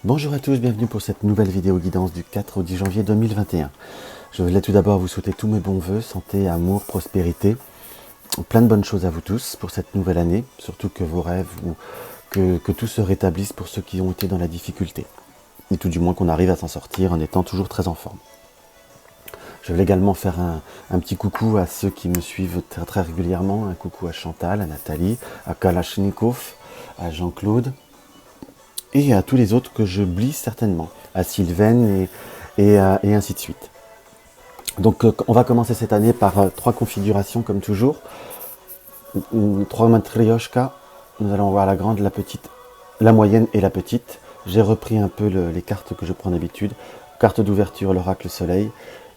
Bonjour à tous, bienvenue pour cette nouvelle vidéo guidance du 4 au 10 janvier 2021. Je voulais tout d'abord vous souhaiter tous mes bons voeux, santé, amour, prospérité, plein de bonnes choses à vous tous pour cette nouvelle année, surtout que vos rêves ou que tout se rétablisse pour ceux qui ont été dans la difficulté. Et tout du moins qu'on arrive à s'en sortir en étant toujours très en forme. Je vais également faire un petit coucou à ceux qui me suivent très, très régulièrement, un coucou à Chantal, à Nathalie, à Kalachnikov, à Jean-Claude, et à tous les autres que j'oublie certainement, à Sylvaine et ainsi de suite. Donc on va commencer cette année par trois configurations comme toujours. Trois matryoshka, nous allons voir la grande, la petite, la moyenne et la petite. J'ai repris un peu les cartes que je prends d'habitude. Carte d'ouverture, l'oracle soleil.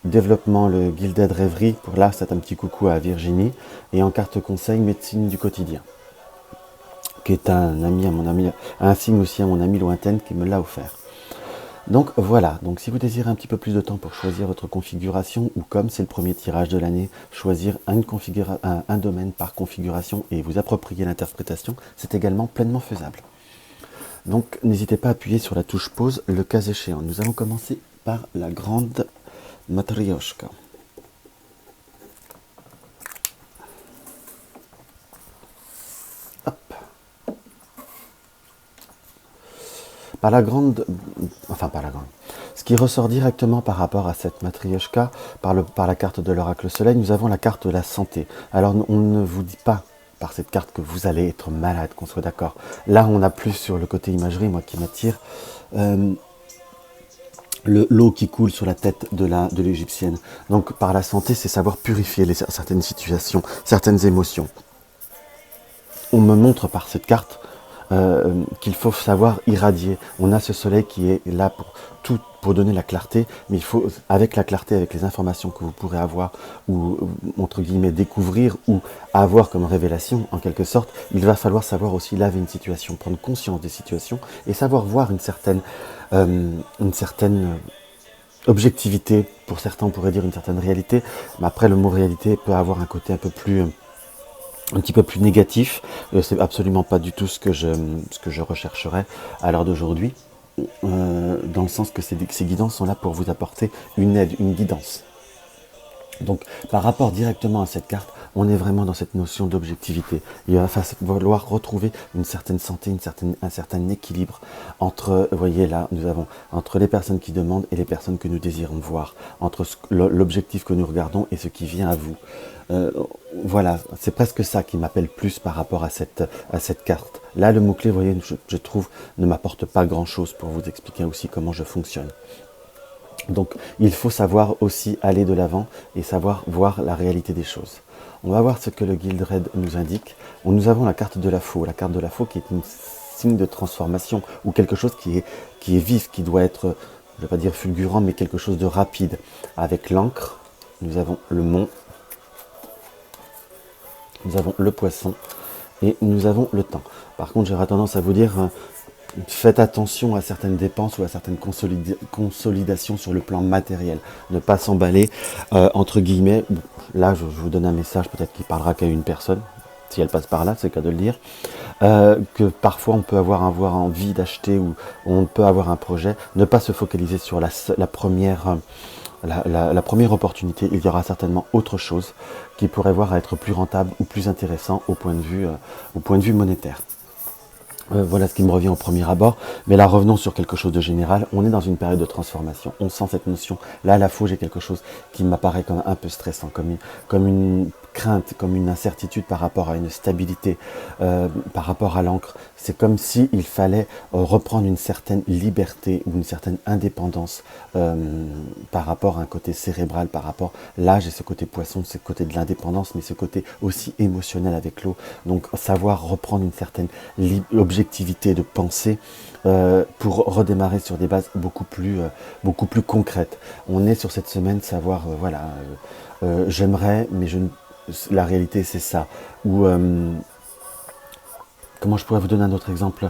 Développement, le Gilded Rêverie. Pour là, c'est un petit coucou à Virginie. Et en carte conseil, médecine du quotidien, qui est un ami à mon ami, un signe aussi à mon ami lointaine qui me l'a offert. Donc voilà, donc si vous désirez un petit peu plus de temps pour choisir votre configuration, ou comme c'est le premier tirage de l'année, choisir un domaine par configuration et vous approprier l'interprétation, c'est également pleinement faisable. Donc n'hésitez pas à appuyer sur la touche pause le cas échéant. Nous allons commencer par la grande Matryoshka. Par la grande, enfin par la grande, ce qui ressort directement par rapport à cette matryoshka, par la carte de l'oracle soleil, nous avons la carte de la santé. Alors on ne vous dit pas par cette carte que vous allez être malade, qu'on soit d'accord. Là on a plus sur le côté imagerie, moi qui m'attire, l'eau qui coule sur la tête de l'égyptienne. Donc par la santé, c'est savoir purifier certaines situations, certaines émotions. On me montre par cette carte qu'il faut savoir irradier. On a ce soleil qui est là pour donner la clarté, mais il faut, avec la clarté, avec les informations que vous pourrez avoir, ou entre guillemets découvrir, ou avoir comme révélation, en quelque sorte, il va falloir savoir aussi laver une situation, prendre conscience des situations, et savoir voir une certaine objectivité. Pour certains, on pourrait dire une certaine réalité, mais après le mot réalité peut avoir un côté un petit peu plus négatif. C'est absolument pas du tout ce que je rechercherais à l'heure d'aujourd'hui, dans le sens que ces guidances sont là pour vous apporter une aide, une guidance. Donc par rapport directement à cette carte, on est vraiment dans cette notion d'objectivité. Il va falloir retrouver une certaine santé, un certain équilibre entre, vous voyez là, nous avons entre les personnes qui demandent et les personnes que nous désirons voir, entre l'objectif que nous regardons et ce qui vient à vous. Voilà, c'est presque ça qui m'appelle plus par rapport à cette carte. Là, le mot-clé, vous voyez, je trouve, ne m'apporte pas grand-chose pour vous expliquer aussi comment je fonctionne. Donc, il faut savoir aussi aller de l'avant et savoir voir la réalité des choses. On va voir ce que le Gildred nous indique. Nous avons la carte de la faux. La carte de la faux qui est un signe de transformation ou quelque chose qui est vif, qui doit être, je ne vais pas dire fulgurant, mais quelque chose de rapide. Avec l'encre, nous avons le mont, nous avons le poisson et nous avons le temps. Par contre, j'aurais tendance à vous dire, faites attention à certaines dépenses ou à certaines consolidations sur le plan matériel. Ne pas s'emballer, entre guillemets. Là, je vous donne un message, peut-être qu'il parlera qu'à une personne. Si elle passe par là, c'est le cas de le dire. Que parfois on peut avoir envie d'acheter ou on peut avoir un projet. Ne pas se focaliser sur la première opportunité. Il y aura certainement autre chose qui pourrait voir à être plus rentable ou plus intéressant au point de vue monétaire. Voilà ce qui me revient au premier abord, mais là revenons sur quelque chose de général. On est dans une période de transformation, on sent cette notion. Là à la fois j'ai quelque chose qui m'apparaît comme un peu stressant, comme une crainte, comme une incertitude par rapport à une stabilité, par rapport à l'encre. C'est comme s'il fallait reprendre une certaine liberté ou une certaine indépendance par rapport à un côté cérébral, par rapport, là j'ai ce côté poisson, ce côté de l'indépendance, mais ce côté aussi émotionnel avec l'eau. Donc savoir reprendre une certaine objectivité de pensée pour redémarrer sur des bases beaucoup plus concrètes. On est sur cette semaine savoir, j'aimerais, mais la réalité c'est ça. Ou Comment je pourrais vous donner un autre exemple?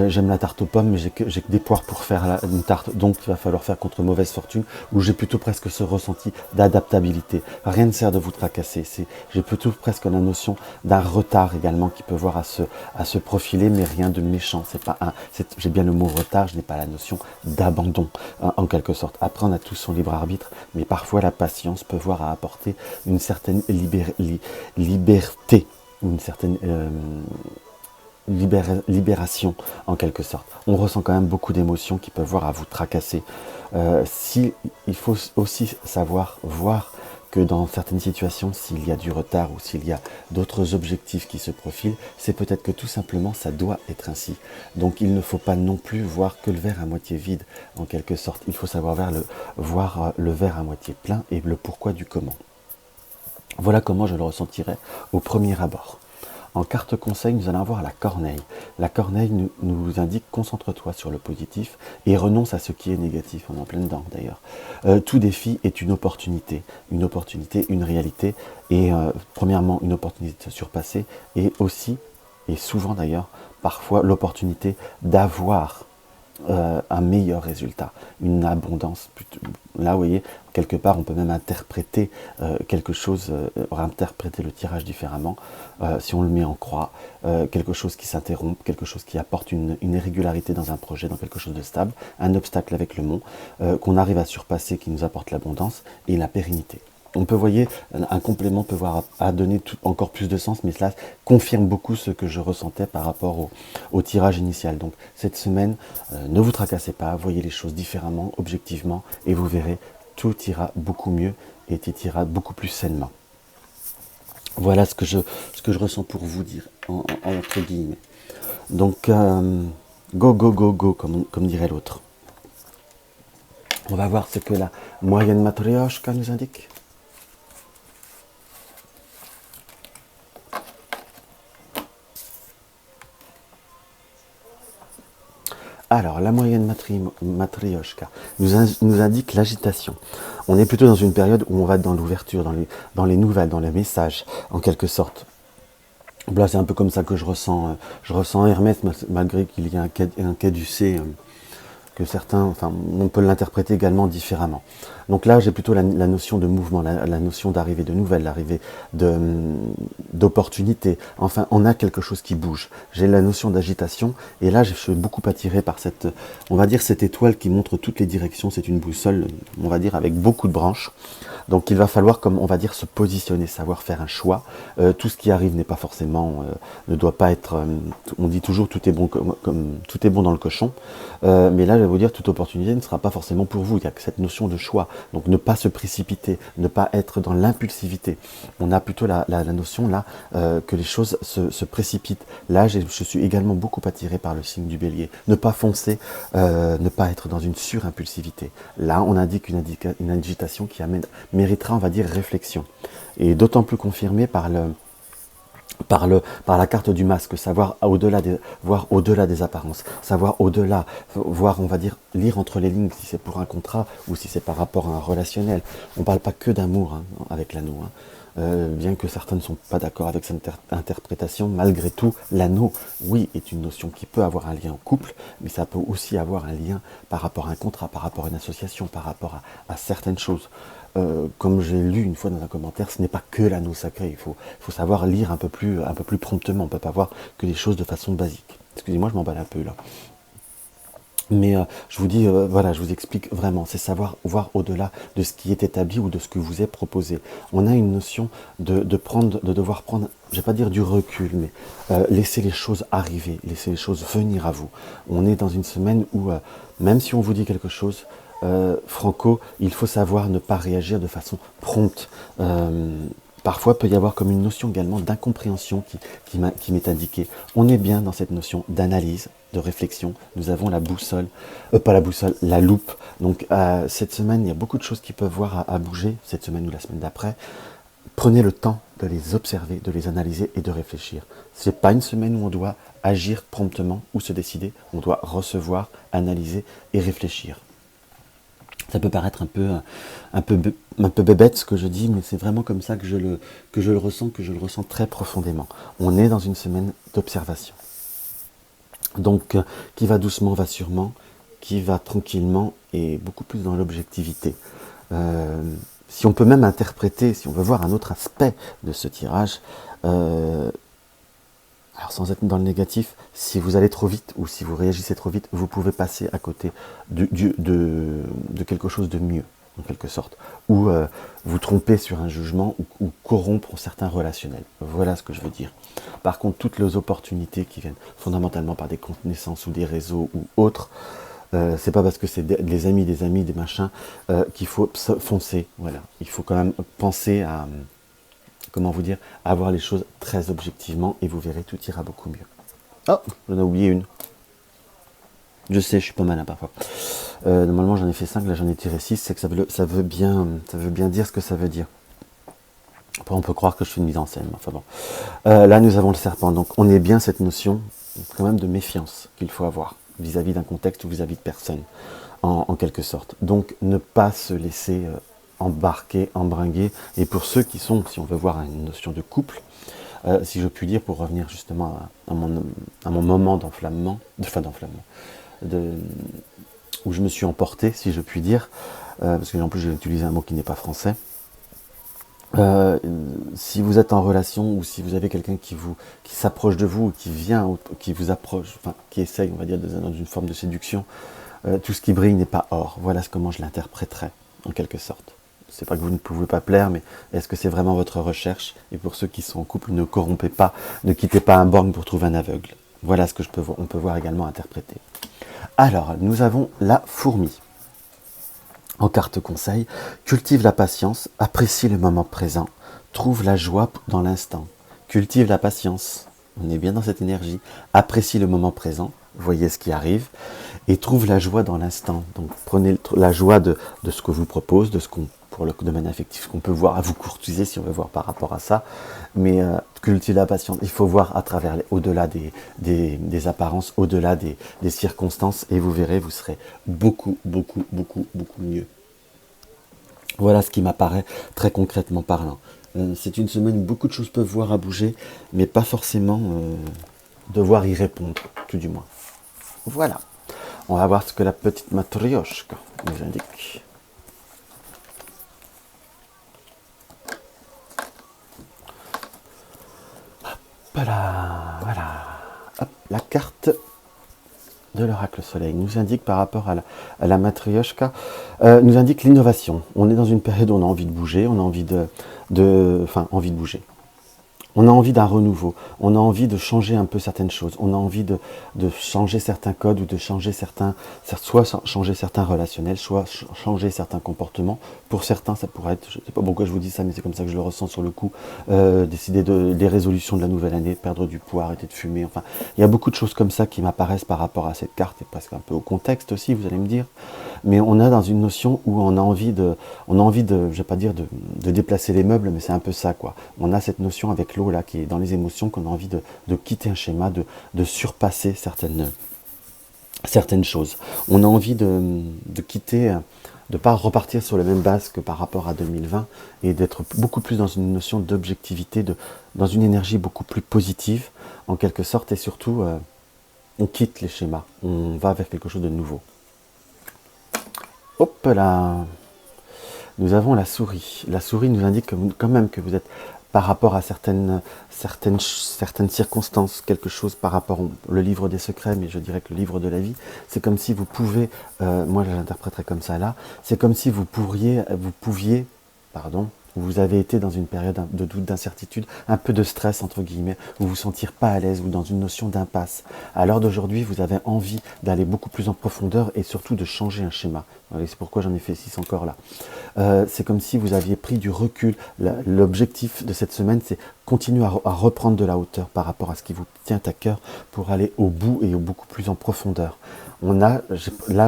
J'aime la tarte aux pommes, mais j'ai que des poires pour faire une tarte, donc il va falloir faire contre mauvaise fortune, où j'ai plutôt presque ce ressenti d'adaptabilité. Rien ne sert de vous tracasser, j'ai plutôt presque la notion d'un retard également qui peut voir à se profiler, mais rien de méchant. J'ai bien le mot retard, je n'ai pas la notion d'abandon, en quelque sorte. Après, on a tous son libre arbitre, mais parfois la patience peut voir à apporter une certaine liberté, une certaine libération en quelque sorte. On ressent quand même beaucoup d'émotions qui peuvent voir à vous tracasser. Il faut aussi savoir voir que dans certaines situations, s'il y a du retard ou s'il y a d'autres objectifs qui se profilent, c'est peut-être que tout simplement ça doit être ainsi. Donc il ne faut pas non plus voir que le verre à moitié vide en quelque sorte. Il faut savoir voir le verre à moitié plein et le pourquoi du comment. Voilà comment je le ressentirais au premier abord. En carte conseil, nous allons avoir la corneille. La corneille nous indique concentre-toi sur le positif et renonce à ce qui est négatif. On est en plein dedans d'ailleurs. Tout défi est une opportunité, une réalité. Et premièrement, une opportunité de se surpasser et aussi, et souvent d'ailleurs, parfois l'opportunité d'avoir un meilleur résultat, une abondance. Là, vous voyez, quelque part, on peut même interpréter quelque chose, interpréter le tirage différemment, si on le met en croix, quelque chose qui s'interrompt, quelque chose qui apporte une irrégularité dans un projet, dans quelque chose de stable, un obstacle avec le mont, qu'on arrive à surpasser, qui nous apporte l'abondance et la pérennité. On peut, voyez, un complément peut voir à donner encore plus de sens, mais cela confirme beaucoup ce que je ressentais par rapport au tirage initial. Donc cette semaine, ne vous tracassez pas, voyez les choses différemment, objectivement, et vous verrez, tout ira beaucoup mieux et tout ira beaucoup plus sainement. Voilà ce que je ressens pour vous dire, entre guillemets. Donc, go, go, go, go, comme dirait l'autre. On va voir ce que la moyenne matryoshka nous indique. Alors, la moyenne matryoshka nous indique l'agitation. On est plutôt dans une période où on va être dans l'ouverture, dans les nouvelles, dans les messages, en quelque sorte. Là, c'est un peu comme ça que je ressens Hermès, malgré qu'il y a un caducée que certains, enfin, on peut l'interpréter également différemment. Donc là, j'ai plutôt la notion de mouvement, la notion d'arrivée de nouvelles, l'arrivée d'opportunités. Enfin, on a quelque chose qui bouge. J'ai la notion d'agitation, et là, je suis beaucoup attiré par on va dire, cette étoile qui montre toutes les directions. C'est une boussole, on va dire, avec beaucoup de branches. Donc il va falloir, comme on va dire, se positionner, savoir faire un choix. Tout ce qui arrive n'est pas forcément, ne doit pas être. On dit toujours tout est bon tout est bon dans le cochon. Mais là, je vais vous dire, toute opportunité ne sera pas forcément pour vous. Il y a que cette notion de choix. Donc ne pas se précipiter, ne pas être dans l'impulsivité. On a plutôt la notion là que les choses se précipitent. Là, je suis également beaucoup attiré par le signe du Bélier. Ne pas foncer, ne pas être dans une surimpulsivité. Là, on indique une agitation qui méritera, on va dire, réflexion. Et d'autant plus confirmé par la carte du masque, savoir voir au-delà des apparences, savoir au-delà, voir, on va dire, lire entre les lignes si c'est pour un contrat ou si c'est par rapport à un relationnel. On ne parle pas que d'amour avec l'anneau. Bien que certains ne sont pas d'accord avec cette interprétation, malgré tout, l'anneau, oui, est une notion qui peut avoir un lien au couple, mais ça peut aussi avoir un lien par rapport à un contrat, par rapport à une association, par rapport à certaines choses. Comme j'ai lu une fois dans un commentaire, ce n'est pas que l'anneau sacré, il faut savoir lire un peu plus promptement, on ne peut pas voir que les choses de façon basique. Excusez-moi, je m'emballe un peu là. Mais je vous dis, voilà, je vous explique vraiment, c'est savoir voir au-delà de ce qui est établi ou de ce que vous est proposé. On a une notion de devoir prendre, je ne vais pas dire du recul, mais laisser les choses arriver, laisser les choses venir à vous. On est dans une semaine où, même si on vous dit quelque chose, franco, il faut savoir ne pas réagir de façon prompte. Parfois, peut y avoir comme une notion également d'incompréhension qui m'est indiquée. On est bien dans cette notion d'analyse, de réflexion. Nous avons la boussole, pas la boussole, la loupe. Donc, cette semaine, il y a beaucoup de choses qui peuvent voir à bouger, cette semaine ou la semaine d'après. Prenez le temps de les observer, de les analyser et de réfléchir. Ce n'est pas une semaine où on doit agir promptement ou se décider. On doit recevoir, analyser et réfléchir. Ça peut paraître un peu bébête ce que je dis, mais c'est vraiment comme ça que je le ressens très profondément. On est dans une semaine d'observation. Donc, qui va doucement, va sûrement, qui va tranquillement et beaucoup plus dans l'objectivité. Si on peut même interpréter, si on veut voir un autre aspect de ce tirage, alors sans être dans le négatif, si vous allez trop vite ou si vous réagissez trop vite, vous pouvez passer à côté de quelque chose de mieux, en quelque sorte. Ou vous tromper sur un jugement ou corrompre certains relationnels. Voilà ce que je veux dire. Par contre, toutes les opportunités qui viennent fondamentalement par des connaissances ou des réseaux ou autres, c'est pas parce que c'est des amis, des machins, qu'il faut foncer. Voilà. Il faut quand même penser à... comment vous dire, à voir les choses très objectivement et vous verrez, tout ira beaucoup mieux. Oh, j'en ai oublié une. Je sais, je suis pas malin parfois. Normalement j'en ai fait 5, là j'en ai tiré 6, c'est que ça veut bien dire ce que ça veut dire. Après on peut croire que je fais une mise en scène, enfin bon. Là nous avons le serpent, donc on est bien cette notion quand même de méfiance qu'il faut avoir vis-à-vis d'un contexte ou vis-à-vis de personne, en quelque sorte. Donc ne pas se laisser embarquer, embringuer, et pour ceux qui sont, si on veut voir une notion de couple, si je puis dire, pour revenir justement à mon moment d'enflammement, où je me suis emporté, si je puis dire, parce que en plus j'ai utilisé un mot qui n'est pas français. Si vous êtes en relation ou si vous avez quelqu'un qui s'approche de vous, qui vient, qui vous approche, enfin qui essaye, on va dire, dans une forme de séduction, tout ce qui brille n'est pas or. Voilà comment je l'interpréterais, en quelque sorte. C'est pas que vous ne pouvez pas plaire, mais est-ce que c'est vraiment votre recherche? Et pour ceux qui sont en couple, ne corrompez pas, ne quittez pas un borgne pour trouver un aveugle. Voilà ce que on peut voir également interpréter. Alors, nous avons la fourmi. En carte conseil, cultive la patience, apprécie le moment présent, trouve la joie dans l'instant. Cultive la patience, on est bien dans cette énergie, apprécie le moment présent, voyez ce qui arrive, et trouve la joie dans l'instant. Donc prenez la joie de ce que vous propose, de ce qu'on, pour le domaine affectif, ce qu'on peut voir, à vous courtiser si on veut voir par rapport à ça, mais cultive la patience, il faut voir à travers, au-delà des apparences, au-delà des circonstances, et vous verrez, vous serez beaucoup mieux. Voilà ce qui m'apparaît très concrètement parlant. C'est une semaine où beaucoup de choses peuvent voir à bouger, mais pas forcément devoir y répondre, tout du moins. Voilà. On va voir ce que la petite matrioshka nous indique. Hop là, voilà. Hop, la carte de l'oracle soleil nous indique par rapport à la matrioshka, nous indique l'innovation. On est dans une période où on a envie de bouger, on a envie envie de bouger. On a envie d'un renouveau, on a envie de changer un peu certaines choses, on a envie de changer certains codes ou de changer soit changer certains relationnels, soit changer certains comportements. Pour certains, ça pourrait être, je ne sais pas pourquoi je vous dis ça, mais c'est comme ça que je le ressens sur le coup, décider des résolutions de la nouvelle année, perdre du poids, arrêter de fumer, enfin, il y a beaucoup de choses comme ça qui m'apparaissent par rapport à cette carte, et presque un peu au contexte aussi, vous allez me dire. Mais on est dans une notion où on a envie de, je vais pas dire de déplacer les meubles, mais c'est un peu ça, quoi. On a cette notion avec l'eau là qui est dans les émotions, qu'on a envie de quitter un schéma, de surpasser certaines choses. On a envie de quitter, de ne pas repartir sur la même base que par rapport à 2020 et d'être beaucoup plus dans une notion d'objectivité, dans une énergie beaucoup plus positive en quelque sorte, et surtout on quitte les schémas, on va vers quelque chose de nouveau. Hop là, nous avons la souris. La souris nous indique quand même que vous êtes par rapport à certaines circonstances, quelque chose par rapport au livre des secrets, mais je dirais que le livre de la vie, c'est comme si vous pouvez, moi je l'interpréterais comme ça là, c'est comme si vous pouviez, vous avez été dans une période de doute, d'incertitude, un peu de stress entre guillemets, vous vous sentir pas à l'aise ou dans une notion d'impasse. À l'heure d'aujourd'hui, vous avez envie d'aller beaucoup plus en profondeur et surtout de changer un schéma. C'est pourquoi j'en ai fait 6 encore là. C'est comme si vous aviez pris du recul. L'objectif de cette semaine, c'est continuer à reprendre de la hauteur par rapport à ce qui vous tient à cœur pour aller au bout et beaucoup plus en profondeur. Là,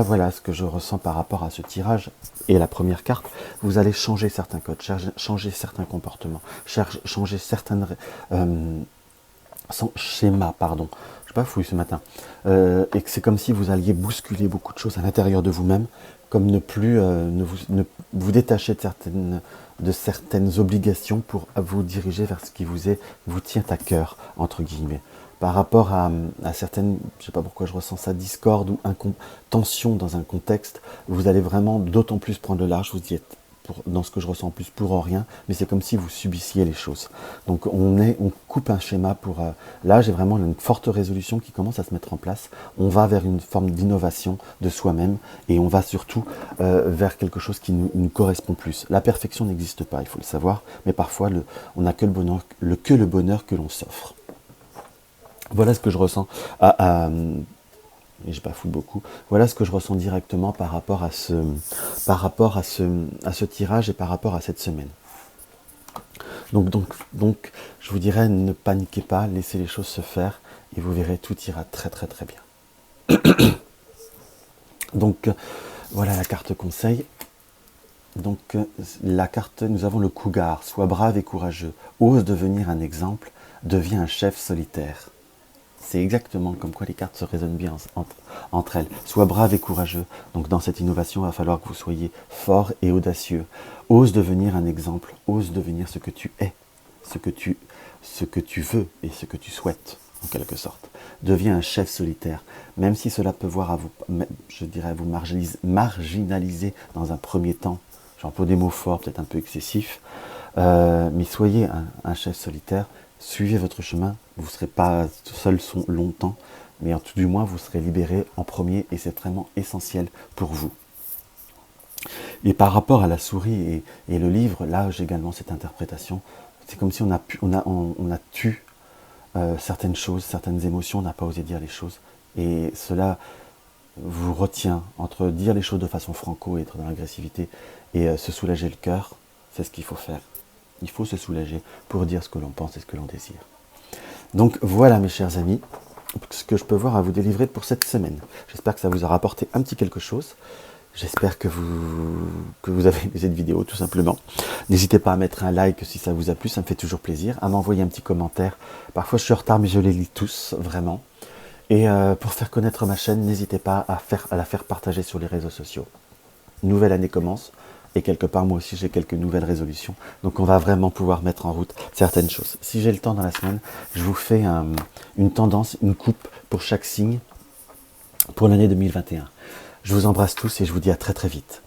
voilà ce que je ressens par rapport à ce tirage et la première carte. Vous allez changer certains codes, changer certains comportements, changer certaines schémas, pardon. Je sais pas fouille ce matin. Et que c'est comme si vous alliez bousculer beaucoup de choses à l'intérieur de vous-même, comme ne plus vous détacher de certaines obligations pour vous diriger vers ce qui vous tient à cœur, entre guillemets. par rapport à certaines, je ne sais pas pourquoi je ressens ça, discorde ou tension dans un contexte, vous allez vraiment d'autant plus prendre le large, vous y êtes dans ce que je ressens plus pour rien, mais c'est comme si vous subissiez les choses. Donc on coupe un schéma pour... là, j'ai vraiment une forte résolution qui commence à se mettre en place. On va vers une forme d'innovation de soi-même et on va surtout vers quelque chose qui nous correspond plus. La perfection n'existe pas, il faut le savoir, mais parfois on n'a que le bonheur que l'on s'offre. Voilà ce que je ressens et je bafoue beaucoup. Voilà ce que je ressens directement par rapport à ce tirage et par rapport à cette semaine. Donc, je vous dirais, ne paniquez pas, laissez les choses se faire et vous verrez, tout ira très très très bien. Donc, voilà la carte conseil. Donc, la carte, nous avons le cougar. Sois brave et courageux. Ose devenir un exemple. Deviens un chef solitaire. C'est exactement comme quoi les cartes se résonnent bien entre elles. Sois brave et courageux. Donc dans cette innovation, il va falloir que vous soyez fort et audacieux. Ose devenir un exemple. Ose devenir ce que tu es, ce que tu veux et ce que tu souhaites, en quelque sorte. Deviens un chef solitaire. Même si cela peut voir à vous, je dirais, à vous marginaliser dans un premier temps. J'emploie des mots forts, peut-être un peu excessifs. Mais soyez un chef solitaire. Suivez votre chemin, vous ne serez pas seul longtemps, mais en tout du moins vous serez libéré en premier et c'est vraiment essentiel pour vous. Et par rapport à la souris et le livre, là j'ai également cette interprétation. C'est comme si on a tué certaines choses, certaines émotions, on n'a pas osé dire les choses. Et cela vous retient entre dire les choses de façon franco et être dans l'agressivité et se soulager le cœur, c'est ce qu'il faut faire. Il faut se soulager pour dire ce que l'on pense et ce que l'on désire. Donc voilà mes chers amis, ce que je peux voir à vous délivrer pour cette semaine. J'espère que ça vous a rapporté un petit quelque chose. J'espère que vous avez aimé cette vidéo tout simplement. N'hésitez pas à mettre un like si ça vous a plu, ça me fait toujours plaisir. À m'envoyer un petit commentaire. Parfois je suis en retard mais je les lis tous, vraiment. Et pour faire connaître ma chaîne, n'hésitez pas à la faire partager sur les réseaux sociaux. Nouvelle année commence. Et quelque part, moi aussi, j'ai quelques nouvelles résolutions. Donc, on va vraiment pouvoir mettre en route certaines choses. Si j'ai le temps dans la semaine, je vous fais une tendance, une coupe pour chaque signe pour l'année 2021. Je vous embrasse tous et je vous dis à très très vite.